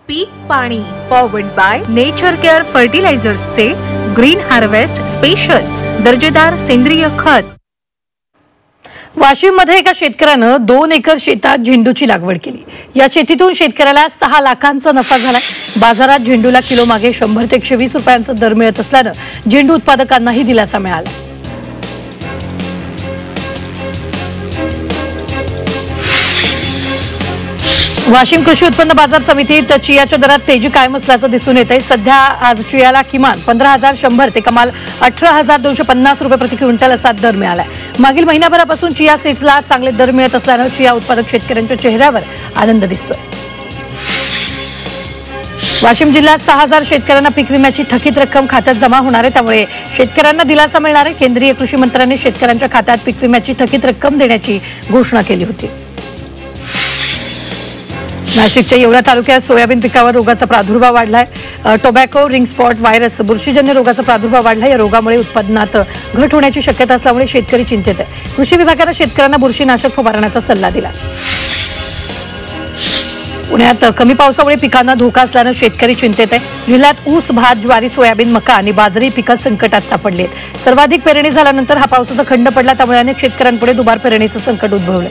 पीक पाणी powered by nature care फर्टिलायझर्सचे green harvest special दर्जेदार सेंद्रिय खत। वाशिम मध्ये एका शेतकऱ्याने 2 एकर शेतात झेंडूची लागवड केली। या शेतीतून शेतकऱ्याला 6 लाखांचा नफा झाला। बाजारात झेंडूला किलो मागे 100 ते 120 रुपयांचा दर मिळत असल्याने झेंडू उत्पादकांनाही दिलासा मिळाला। वाशिम कृषी उत्पन्न बाजार समितीत चियाच्या दरात तेजी कायम असल्याचं दिसून येते। सध्या आज चियाला किमान 15,100 ते कमाल 18,250 रुपये प्रति क्विंटल असा दर मिळालाय। मागील महिन्याभरापासून चिया सीड्सला चांगले दर मिळत असल्याने चिया उत्पादक शेतकऱ्यांच्या चेहऱ्यावर आनंद दिसतोय। वाशिम जिल्ह्यात 6,000 शेतकऱ्यांना पीक विम्याची थकीत रक्कम खात्यात जमा होणार आहे, त्यामुळे शेतकऱ्यांना दिलासा मिळणार आहे। केंद्रीय कृषी मंत्र्यांनी शेतकऱ्यांच्या खात्यात पीक विम्याची थकीत रक्कम देण्याची घोषणा केली होती। नाशिकच्या येवला तालुक्यात सोयाबीन पिकावर रोगाचा प्रादुर्भाव वाढलाय। टोबॅको रिंग स्पॉट व्हायरस बुरशीजन्य रोगाचा प्रादुर्भाव वाढला। या रोगामुळे उत्पादनात घट होण्याची शक्यता असल्यामुळे शेतकरी चिंतेत आहे। कृषी विभागाने शेतकऱ्यांना बुरशीनाशक फवारण्याचा सल्ला दिला। पुण्यात कमी पावसामुळे पिकांना धोका असल्याने शेतकरी चिंतेत आहे। जिल्ह्यात ऊस, भात, ज्वारी, सोयाबीन, मका आणि बाजरी पिकं संकटात सापडली आहेत। सर्वाधिक पेरणी झाल्यानंतर हा पावसाचा खंड पडला, त्यामुळे अनेक शेतकऱ्यांपुढे दुबार पेरणीचं संकट उद्भवलं।